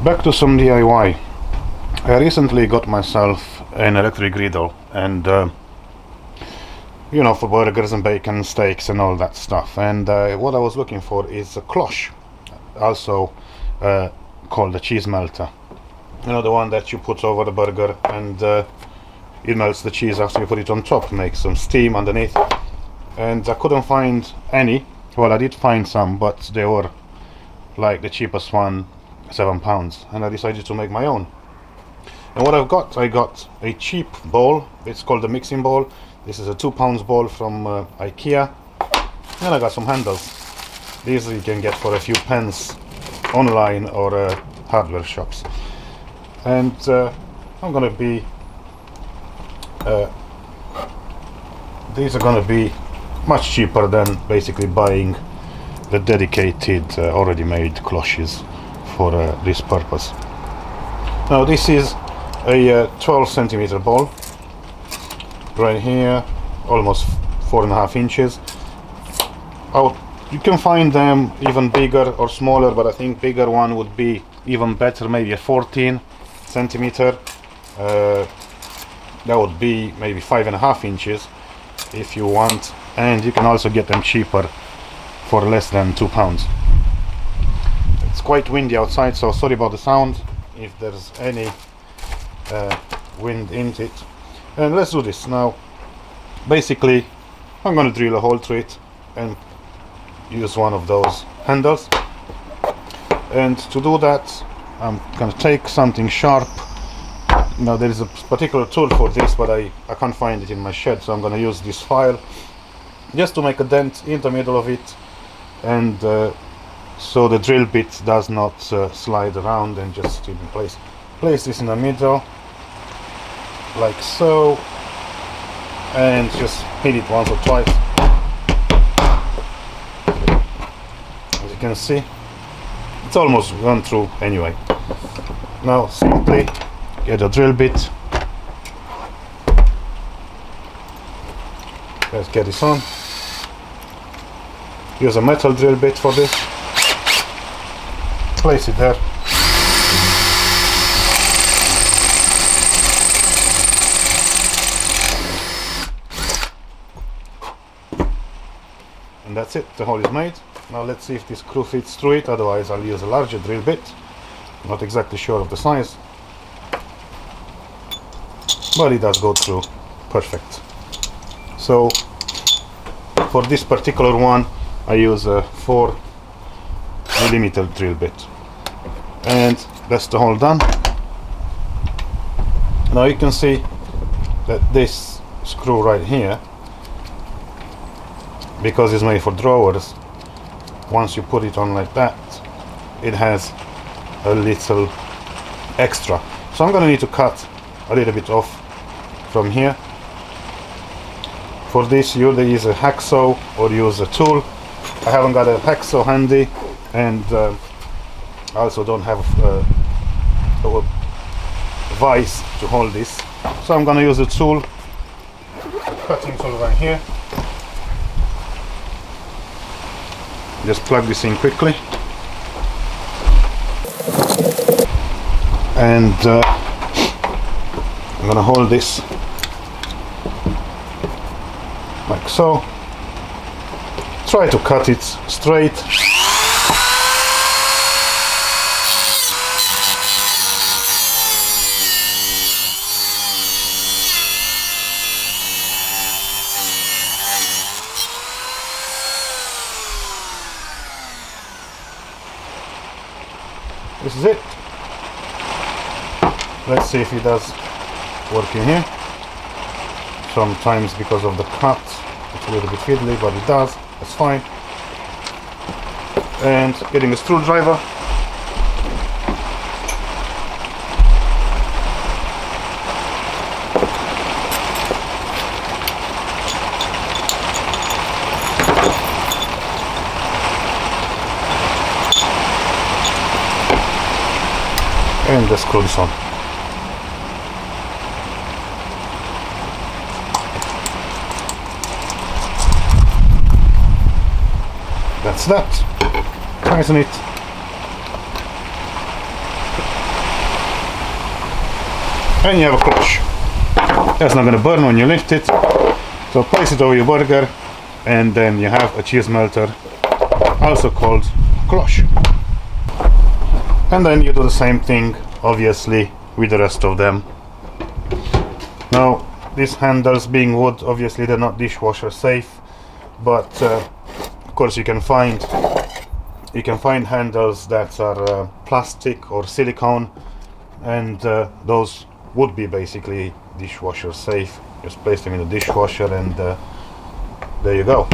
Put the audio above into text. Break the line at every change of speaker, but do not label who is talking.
Back to some DIY. I recently got myself an electric griddle, and you know, for burgers and bacon, steaks and all that stuff. And what I was looking for is a cloche, also called a cheese melter. You know, the one that you put over the burger and it melts the cheese after you put it on top, makes some steam underneath. And I couldn't find any. Well, I did find some, but they were like the cheapest one, £7, and I decided to make my own. And what I got a cheap bowl. It's called a mixing bowl. This is a £2 bowl from IKEA, and I got some handles. These you can get for a few pence online or hardware shops. And I'm gonna be these are gonna be much cheaper than basically buying the dedicated already made cloches for this purpose. Now this is a 12 centimeter ball right here, almost 4.5 inches. You can find them even bigger or smaller, but I think bigger one would be even better, maybe a 14 centimeter. That would be maybe 5.5 inches if you want, and you can also get them cheaper for less than £2. It's quite windy outside, so sorry about the sound if there's any wind in it. And let's do this now. Basically, I'm going to drill a hole through it and use one of those handles. And to do that, I'm going to take something sharp. Now there is a particular tool for this, but I can't find it in my shed, so I'm going to use this file just to make a dent in the middle of it, and so the drill bit does not slide around, and just in place. Place this in the middle like so, and just hit it once or twice. As you can see, it's almost gone through anyway. Now simply get a drill bit. Let's get this on. Use a metal drill bit for this. Place it there. And that's it, the hole is made. Now let's see if this screw fits through it, otherwise I'll use a larger drill bit. Not exactly sure of the size, but it does go through perfect. So for this particular one I use a 4mm drill bit, and that's the hole done. Now you can see that this screw right here, because it's made for drawers, once you put it on like that, it has a little extra. So I'm gonna need to cut a little bit off from here. For this, you either use a hacksaw or use a tool. I haven't got a hacksaw handy, and I also don't have a vise to hold this, so I'm gonna use a tool, cutting tool right here. Just plug this in quickly, and I'm gonna hold this like so. Try to cut it straight. This is it. Let's see if it does work in here. Sometimes because of the cut it's a little bit fiddly, but it does. That's fine. And getting a screwdriver. And just screw this on. That's that. Tighten it. and you have a cloche. That's not going to burn when you lift it. So place it over your burger, and then you have a cheese melter, also called cloche. And then you do the same thing, obviously, with the rest of them. Now, these handles being wood, obviously they're not dishwasher safe, but of course you can find handles that are plastic or silicone, and those would be basically dishwasher safe. Just place them in the dishwasher, and there you go.